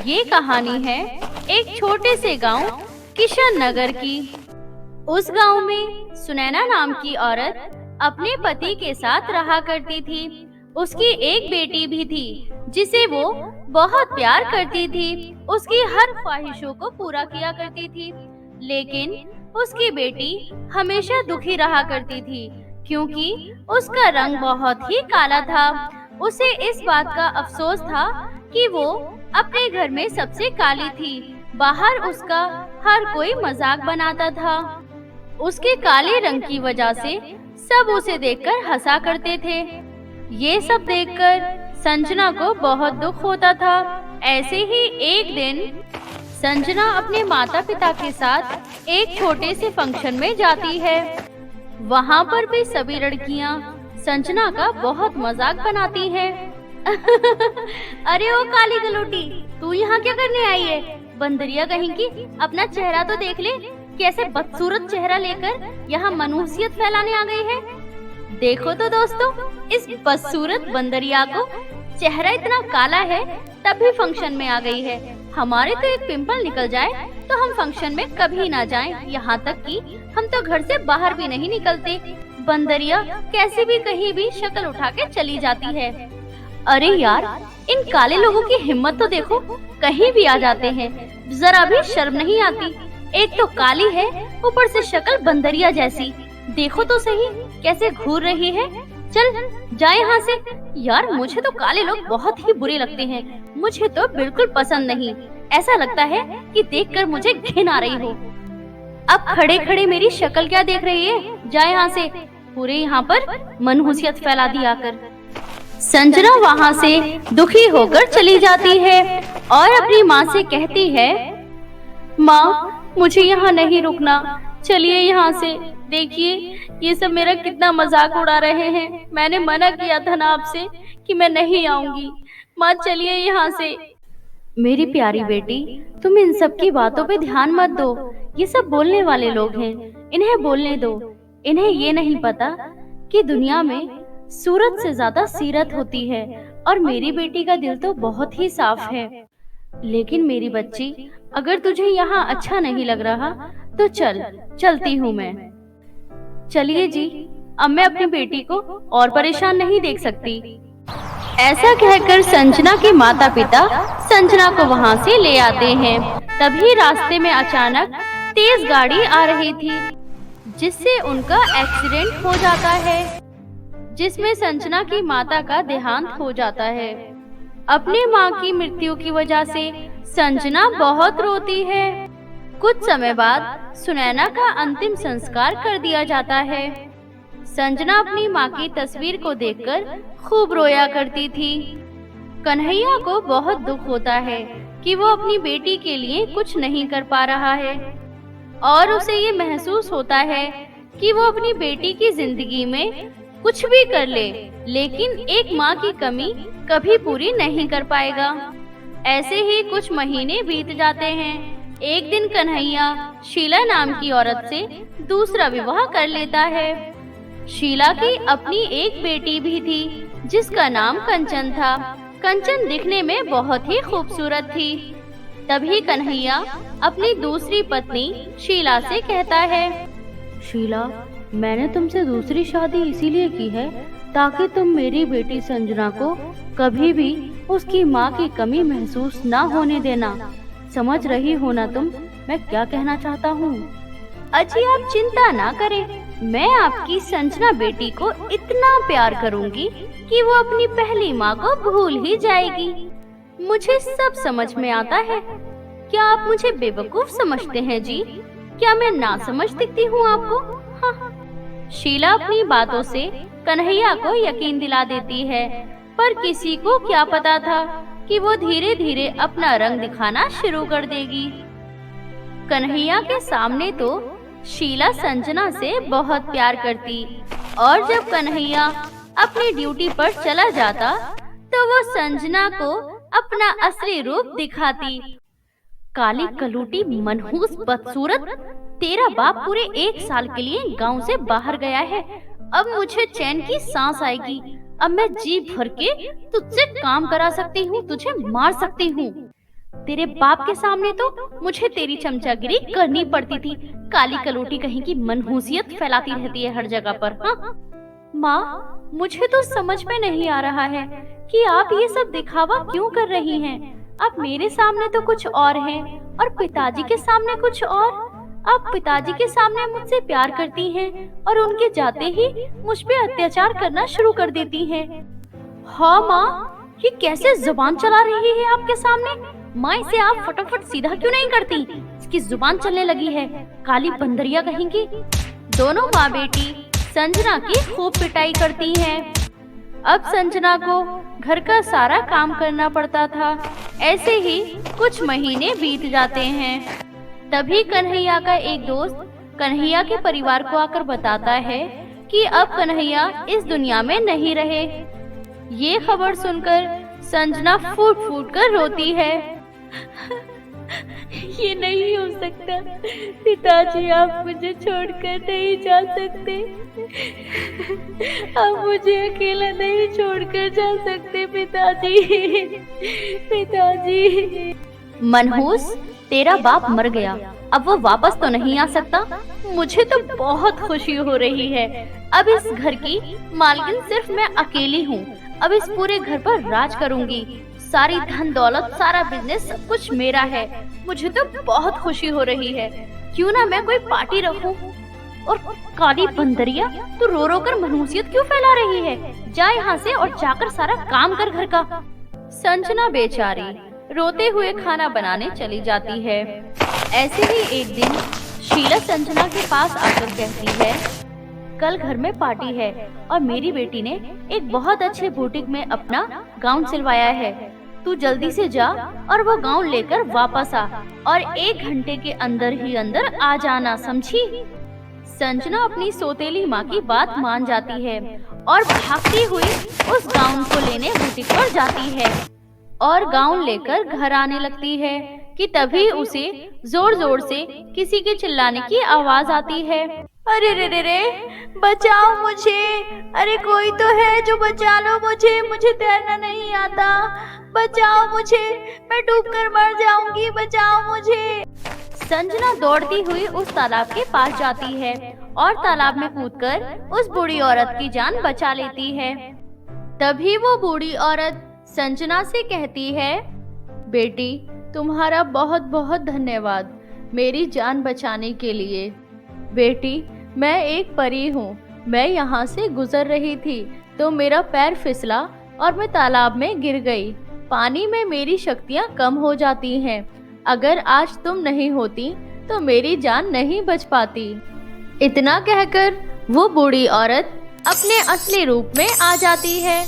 ये कहानी है एक छोटे से गांव किशन नगर की। उस गांव में सुनैना नाम की औरत अपने पति के साथ रहा करती थी। उसकी एक बेटी भी थी जिसे वो बहुत प्यार करती थी। उसकी हर ख्वाहिशों को पूरा किया करती थी, लेकिन उसकी बेटी हमेशा दुखी रहा करती थी क्योंकि उसका रंग बहुत ही काला था। उसे इस बात का अफसोस था कि वो अपने घर में सबसे काली थी। बाहर उसका हर कोई मजाक बनाता था। उसके काले रंग की वजह से सब उसे देखकर हंसा करते थे। ये सब देखकर संजना को बहुत दुख होता था। ऐसे ही एक दिन संजना अपने माता पिता के साथ एक छोटे से फंक्शन में जाती है। वहाँ पर भी सभी लड़कियाँ संजना का बहुत मजाक बनाती हैं। अरे ओ काली गलोटी, तू यहाँ क्या करने आई है? बंदरिया कहीं की, अपना चेहरा तो देख ले। कैसे बदसूरत चेहरा लेकर यहाँ मनुष्यत फैलाने आ गई है। देखो तो दोस्तों, इस बदसूरत बंदरिया को चेहरा इतना काला है तब भी फंक्शन में आ गई है। हमारे तो एक पिंपल निकल जाए तो हम फंक्शन में कभी ना जाएं। यहाँ तक कि हम तो घर से बाहर भी नहीं निकलते। बंदरिया कैसे भी कहीं भी शक्ल उठा के चली जाती है। अरे यार, इन काले लोगों की हिम्मत तो देखो, कहीं भी आ जाते हैं। जरा भी शर्म नहीं आती। एक तो काली है, ऊपर से शक्ल बंदरिया जैसी। देखो तो सही कैसे घूर रही है। चल जाए यहाँ से। यार, मुझे तो काले लोग बहुत ही बुरे लगते हैं। मुझे तो बिल्कुल पसंद नहीं। ऐसा लगता है कि देखकर मुझे घिन आ रही हो। अब खड़े खड़े मेरी शक्ल क्या देख रही है? जाए यहाँ से। पूरे यहाँ पर मनहूसियत फैला दिया कर। संजना वहाँ से दुखी होकर चली जाती है और अपनी माँ से कहती है, माँ मुझे यहाँ नहीं रुकना, चलिए यहाँ से। देखिए ये सब मेरा कितना मजाक उड़ा रहे हैं। मैंने मना किया था ना आपसे कि मैं नहीं आऊंगी। माँ चलिए यहाँ से। मेरी प्यारी बेटी, तुम इन सब की बातों पे ध्यान मत दो। ये सब बोलने वाले लोग हैं, इन्हें बोलने दो। इन्हें ये नहीं पता कि दुनिया में सूरत से ज्यादा सीरत होती है और मेरी बेटी का दिल तो बहुत ही साफ है। लेकिन मेरी बच्ची, अगर तुझे यहाँ अच्छा नहीं लग रहा तो चलती हूँ मैं। चलिए जी, अब मैं अपनी बेटी को और परेशान नहीं देख सकती। ऐसा कहकर संजना के माता पिता संजना को वहाँ से ले आते हैं। तभी रास्ते में अचानक तेज गाड़ी आ रही थी जिससे उनका एक्सीडेंट हो जाता है, जिसमें संजना की माता का देहांत हो जाता है। अपनी माँ की मृत्यु की वजह से संजना बहुत रोती है। कुछ समय बाद सुनैना का अंतिम संस्कार कर दिया जाता है। संजना अपनी माँ की तस्वीर को देखकर खूब रोया करती थी। कन्हैया को बहुत दुख होता है कि वो अपनी बेटी के लिए कुछ नहीं कर पा रहा है और उसे ये महसूस होता है कि वो अपनी बेटी की जिंदगी में कुछ भी कर ले, लेकिन एक माँ की कमी कभी पूरी नहीं कर पाएगा। ऐसे ही कुछ महीने बीत जाते हैं। एक दिन कन्हैया शीला नाम की औरत से दूसरा विवाह कर लेता है। शीला की अपनी एक बेटी भी थी जिसका नाम कंचन था। कंचन दिखने में बहुत ही खूबसूरत थी। तभी कन्हैया अपनी दूसरी पत्नी शीला से कहता है, शीला, मैंने तुमसे दूसरी शादी इसीलिए की है ताकि तुम मेरी बेटी संजना को कभी भी उसकी माँ की कमी महसूस ना होने देना। समझ रही हो ना तुम मैं क्या कहना चाहता हूँ? अजी आप चिंता ना करें, मैं आपकी संजना बेटी को इतना प्यार करूँगी कि वो अपनी पहली माँ को भूल ही जाएगी। मुझे सब समझ में आता है। क्या आप मुझे बेवकूफ समझते हैं जी? क्या मैं ना समझ दिखती हूँ आपको? हाँ। शीला अपनी बातों से कन्हैया को यकीन दिला देती है, पर किसी को क्या पता था कि वो धीरे धीरे अपना रंग दिखाना शुरू कर देगी। कन्हैया के सामने तो शीला संजना से बहुत प्यार करती और जब कन्हैया अपनी ड्यूटी पर चला जाता तो वो संजना को अपना असली रूप दिखाती। काली कलूटी, मनहूस, बदसूरत, तेरा बाप पूरे 1 साल के लिए गांव से बाहर गया है। अब मुझे चैन की सांस आएगी। अब मैं जी भर के तुझसे काम करा सकती हूँ, तुझे मार सकती हूँ। तेरे बाप के सामने तो मुझे तेरी चमचागिरी करनी पड़ती थी। काली कलोटी कहीं की मनहूसियत फैलाती रहती है हर जगह पर। हाँ माँ, मुझे तो समझ में नहीं आ रहा है कि आप ये सब दिखावा क्यों कर रही हैं। आप मेरे सामने तो कुछ और हैं और पिताजी के सामने कुछ और। आप पिताजी के सामने मुझसे प्यार करती हैं और उनके जाते ही मुझ पे अत्याचार करना शुरू कर देती हैं। हाँ माँ, ये कैसे जुबान चला रही है आपके सामने। माँ, इसे आप फटाफट सीधा क्यों नहीं करती? इसकी जुबान चलने लगी है, काली बंदरिया कहेंगी। दोनों माँ बेटी संजना की खूब पिटाई करती हैं। अब संजना को घर का सारा काम करना पड़ता था। ऐसे ही कुछ महीने बीत जाते हैं। तभी कन्हैया का एक दोस्त कन्हैया के परिवार को आकर बताता है कि अब कन्हैया इस दुनिया में नहीं रहे। ये खबर सुनकर संजना फूट फूट कर रोती है। ये नहीं हो सकता पिताजी, आप मुझे छोड़कर नहीं जा सकते। आप मुझे अकेला नहीं छोड़कर जा सकते पिताजी। पिताजी। मनहूस, तेरा बाप मर गया, अब वो वापस तो नहीं आ सकता। मुझे तो बहुत खुशी हो रही है। अब इस घर की मालकिन सिर्फ मैं अकेली हूँ। अब इस पूरे घर पर राज करूंगी। सारी धन दौलत, सारा बिजनेस, सब कुछ मेरा है। मुझे तो बहुत खुशी हो रही है। क्यों ना मैं कोई पार्टी रखूं। और काली बंदरिया, तू रो रो कर मनहूसियत क्यों फैला रही है? जा यहाँ से और जाकर सारा काम कर घर का। संजना बेचारी रोते हुए खाना बनाने चली जाती है। ऐसे ही एक दिन शीला संजना के पास आकर कहती है, कल घर में पार्टी है और मेरी बेटी ने एक बहुत अच्छे बुटीक में अपना गाउन सिलवाया है। तू जल्दी से जा और वो गाउन लेकर वापस आ और 1 घंटे के अंदर ही अंदर आ जाना, समझी? संजना अपनी सौतेली माँ की बात मान जाती है और भागती हुई उस गाउन को लेने बुटीक पर जाती है और गाउन लेकर घर आने लगती है कि तभी उसे जोर जोर से किसी के चिल्लाने की आवाज आती है। अरे रे रे रे, बचाओ मुझे। अरे कोई तो है जो बचा लो मुझे। मुझे तैरना नहीं आता। बचाओ मुझे, मैं डूबकर मर जाऊंगी। बचाओ मुझे। संजना दौड़ती हुई उस तालाब के पास जाती है और तालाब में कूदकर उस बूढ़ी औरत की जान बचा लेती है। तभी वो बूढ़ी औरत संजना से कहती है, बेटी, तुम्हारा बहुत बहुत धन्यवाद मेरी जान बचाने के लिए। बेटी, मैं एक परी हूँ। मैं यहाँ से गुजर रही थी तो मेरा पैर फिसला और मैं तालाब में गिर गई। पानी में मेरी शक्तियाँ कम हो जाती हैं। अगर आज तुम नहीं होती तो मेरी जान नहीं बच पाती। इतना कहकर वो बूढ़ी औरत अपने असली रूप में आ जाती है।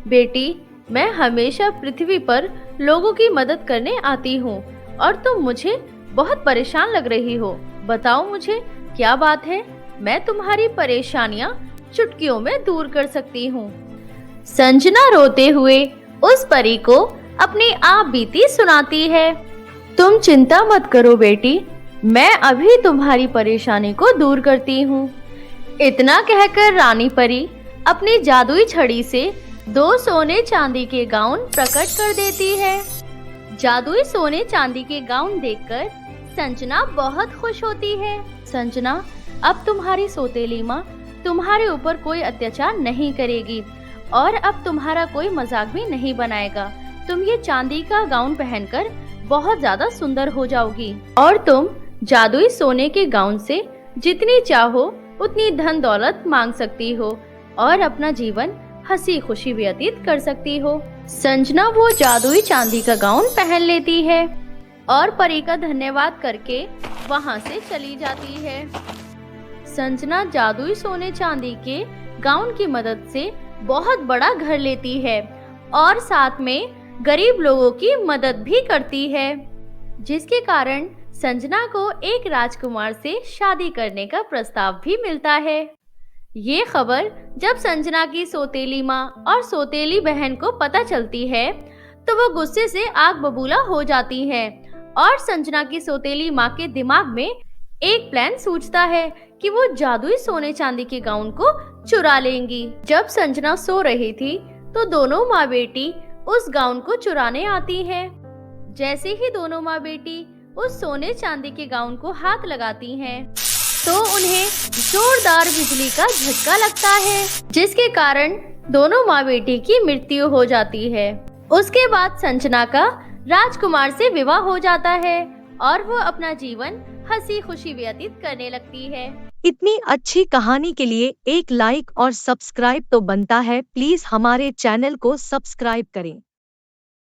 बेटी, मैं हमेशा पृथ्वी पर लोगों की मदद करने आती हूँ और तुम मुझे बहुत परेशान लग रही हो। बताओ मुझे क्या बात है? मैं तुम्हारी परेशानियाँ चुटकियों में दूर कर सकती हूँ। संजना रोते हुए उस परी को अपनी आप बीती सुनाती है। तुम चिंता मत करो बेटी, मैं अभी तुम्हारी परेशानी को दूर करती हूँ। इतना कहकर रानी परी अपनी जादुई छड़ी से 2 सोने चांदी के गाउन प्रकट कर देती है। जादुई सोने चांदी के गाउन देखकर संजना बहुत खुश होती है। संजना, अब तुम्हारी सौतेली माँ तुम्हारे ऊपर कोई अत्याचार नहीं करेगी और अब तुम्हारा कोई मजाक भी नहीं बनाएगा। तुम ये चांदी का गाउन पहनकर बहुत ज्यादा सुंदर हो जाओगी और तुम जादुई सोने के गाउन से जितनी चाहो उतनी धन दौलत मांग सकती हो और अपना जीवन हंसी खुशी व्यतीत कर सकती हो। संजना वो जादुई चांदी का गाउन पहन लेती है और परी का धन्यवाद करके वहां से चली जाती है। संजना जादुई सोने चांदी के गाउन की मदद से बहुत बड़ा घर लेती है और साथ में गरीब लोगों की मदद भी करती है, जिसके कारण संजना को एक राजकुमार से शादी करने का प्रस्ताव भी मिलता है। ये खबर जब संजना की सौतेली माँ और सौतेली बहन को पता चलती है तो वो गुस्से से आग बबूला हो जाती है और संजना की सौतेली माँ के दिमाग में एक प्लान सूझता है कि वो जादुई सोने चांदी के गाउन को चुरा लेंगी। जब संजना सो रही थी तो दोनों माँ बेटी उस गाउन को चुराने आती हैं। जैसे ही दोनों माँ बेटी उस सोने चांदी के गाउन को हाथ लगाती हैं, तो उन्हें जोरदार बिजली का झटका लगता है, जिसके कारण दोनों माँ बेटी की मृत्यु हो जाती है। उसके बाद संजना का राजकुमार से विवाह हो जाता है और वो अपना जीवन हंसी खुशी व्यतीत करने लगती है। इतनी अच्छी कहानी के लिए एक लाइक और सब्सक्राइब तो बनता है। प्लीज हमारे चैनल को सब्सक्राइब करें।